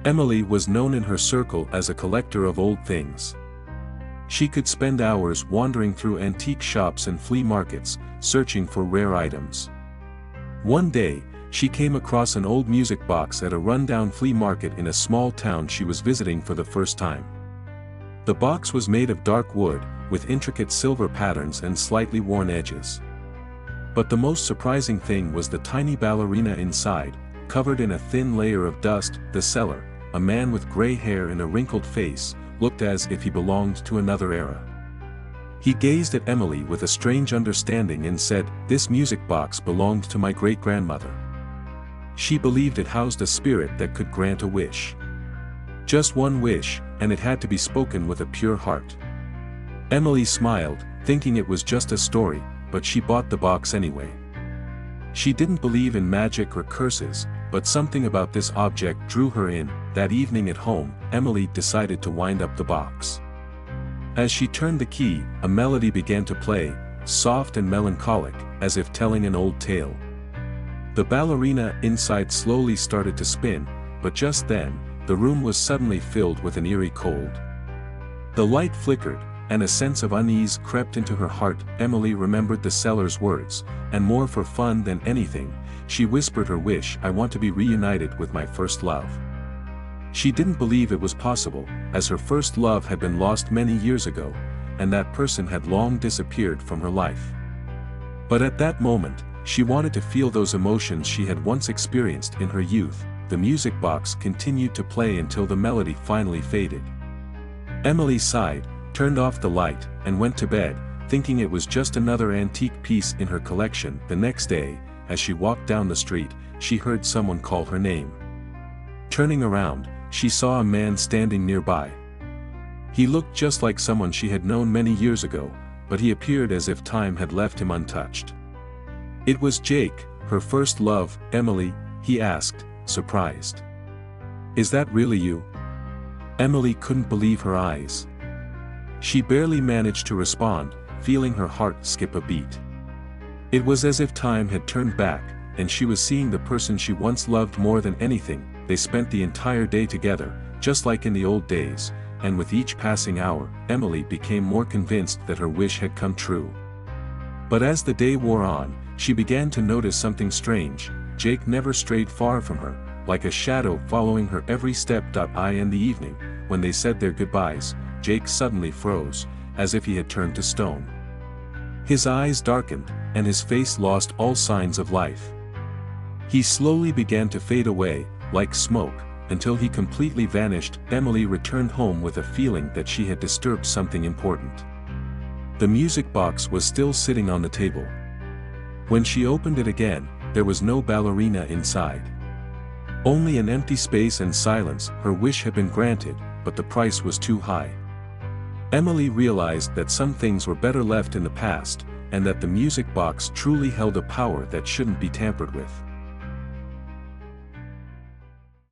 Emily was known in her circle as a collector of old things. She could spend hours wandering through antique shops and flea markets, searching for rare items. One day, she came across an old music box at a rundown flea market in a small town she was visiting for the first time. The box was made of dark wood, with intricate silver patterns and slightly worn edges. But the most surprising thing was the tiny ballerina inside, covered in a thin layer of dust. The seller, a man with gray hair and a wrinkled face, looked as if he belonged to another era. He gazed at Emily with a strange understanding and said, "This music box belonged to my great-grandmother. She believed it housed a spirit that could grant a wish. Just one wish, and it had to be spoken with a pure heart." Emily smiled, thinking it was just a story, but she bought the box anyway. She didn't believe in magic or curses, but something about this object drew her in. That evening at home, Emily decided to wind up the box. As she turned the key, a melody began to play, soft and melancholic, as if telling an old tale. The ballerina inside slowly started to spin, but just then, the room was suddenly filled with an eerie cold. The light flickered, and a sense of unease crept into her heart. Emily remembered the seller's words, and more for fun than anything, she whispered her wish, "I want to be reunited with my first love." She didn't believe it was possible, as her first love had been lost many years ago, and that person had long disappeared from her life. But at that moment, she wanted to feel those emotions she had once experienced in her youth. The music box continued to play until the melody finally faded. Emily sighed, turned off the light, and went to bed, thinking it was just another antique piece in her collection. The next day, as she walked down the street, she heard someone call her name. Turning around, she saw a man standing nearby. He looked just like someone she had known many years ago, but he appeared as if time had left him untouched. "It was Jake, her first love, Emily," he asked, surprised. "Is that really you?" Emily couldn't believe her eyes. She barely managed to respond, feeling her heart skip a beat. It was as if time had turned back, and she was seeing the person she once loved more than anything. They spent the entire day together, just like in the old days, and with each passing hour, Emily became more convinced that her wish had come true. But as the day wore on, she began to notice something strange. Jake never strayed far from her, like a shadow following her every step. In the evening, when they said their goodbyes, Jake suddenly froze, as if he had turned to stone. His eyes darkened, and his face lost all signs of life. He slowly began to fade away, like smoke, until he completely vanished. Emily returned home with a feeling that she had disturbed something important. The music box was still sitting on the table. When she opened it again, there was no ballerina inside. Only an empty space and silence. Her wish had been granted, but the price was too high. Emily realized that some things were better left in the past, and that the music box truly held a power that shouldn't be tampered with.